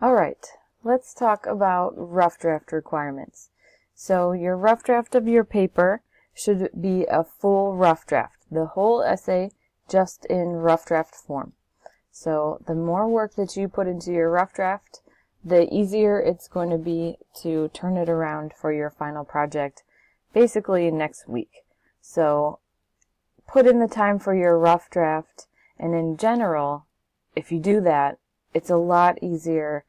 Alright, let's talk about rough draft requirements. So your rough draft of your paper should be a full rough draft, the whole essay just in rough draft form. So the more work that you put into your rough draft, the easier it's going to be to turn it around for your final project basically next week. So put in the time for your rough draft, and in general, if you do that, it's a lot easier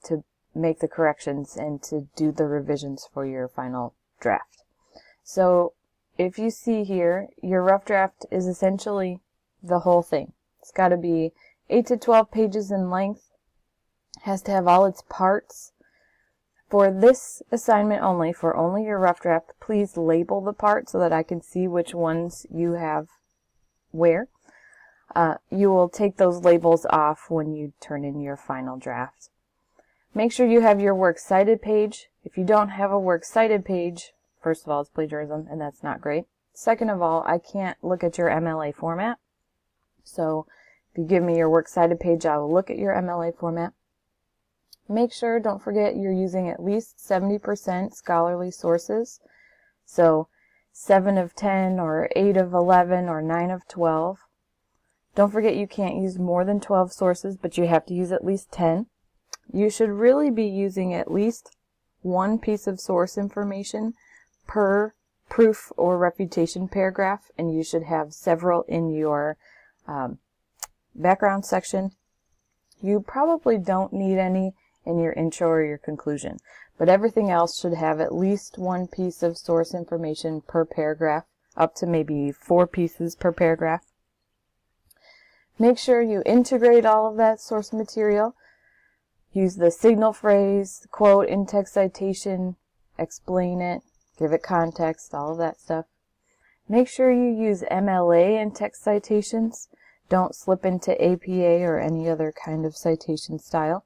to make the corrections and to do the revisions for your final draft. So if you see here, your rough draft is essentially the whole thing. It's got to be 8 to 12 pages in length, has to have all its parts. For this assignment only, for only your rough draft, please label the parts so that I can see which ones you have where. You will take those labels off when you turn in your final draft. Make sure you have your works cited page. If you don't have a works cited page, first of all, it's plagiarism, and that's not great. Second of all, I can't look at your MLA format. So if you give me your works cited page, I will look at your MLA format. Make sure, don't forget, you're using at least 70% scholarly sources. So 7 of 10 or 8 of 11 or 9 of 12. Don't forget you can't use more than 12 sources, but you have to use at least 10. You should really be using at least one piece of source information per proof or refutation paragraph, and you should have several in your background section. You probably don't need any in your intro or your conclusion, but everything else should have at least one piece of source information per paragraph, up to maybe 4 pieces per paragraph. Make sure you integrate all of that source material. Use the signal phrase, quote, in-text citation, explain it, give it context, all of that stuff. Make sure you use MLA in-text citations. Don't slip into APA or any other kind of citation style.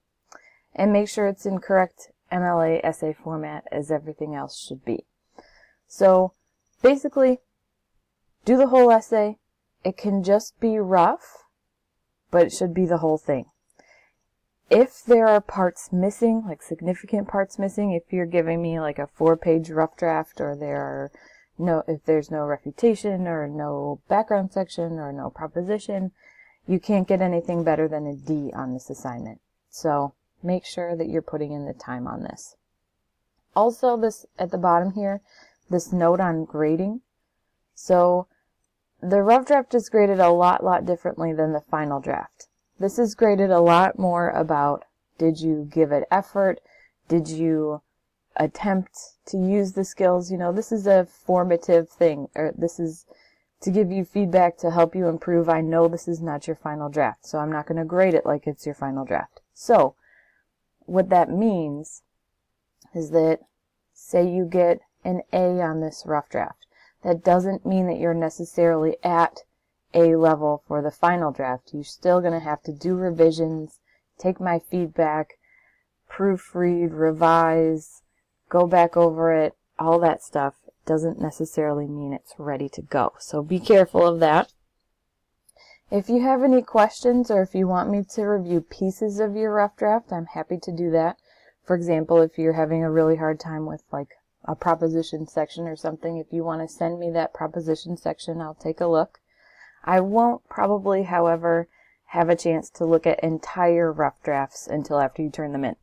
And make sure it's in correct MLA essay format as everything else should be. So basically, do the whole essay. It can just be rough, but it should be the whole thing. If there are parts missing, like significant parts missing, if you're giving me like a 4-page rough draft, or if there's no refutation or no background section or no proposition, you can't get anything better than a D on this assignment. So make sure that you're putting in the time on this. Also, this at the bottom here, this note on grading. So the rough draft is graded a lot differently than the final draft. This is graded a lot more about, did you give it effort? Did you attempt to use the skills? You know, this is a formative thing, or this is to give you feedback to help you improve. I know this is not your final draft, so I'm not going to grade it like it's your final draft. So what that means is that, say you get an A on this rough draft, that doesn't mean that you're necessarily at A level for the final draft. You're still going to have to do revisions, take my feedback, proofread, revise, go back over it, all that stuff. Doesn't necessarily mean it's ready to go. So be careful of that. If you have any questions, or if you want me to review pieces of your rough draft, I'm happy to do that. For example, if you're having a really hard time with like a proposition section or something, if you want to send me that proposition section, I'll take a look. I won't probably, however, have a chance to look at entire rough drafts until after you turn them in.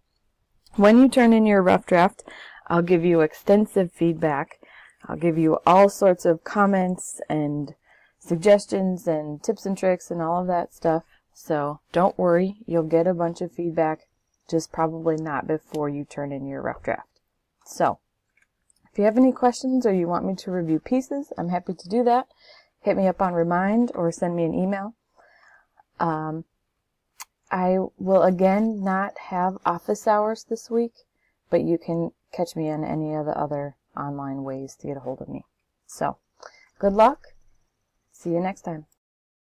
When you turn in your rough draft, I'll give you extensive feedback. I'll give you all sorts of comments and suggestions and tips and tricks and all of that stuff. So don't worry, you'll get a bunch of feedback, just probably not before you turn in your rough draft. So if you have any questions or you want me to review pieces, I'm happy to do that. Hit me up on Remind or send me an email. I will again not have office hours this week, but you can catch me on any of the other online ways to get a hold of me. So, good luck. See you next time.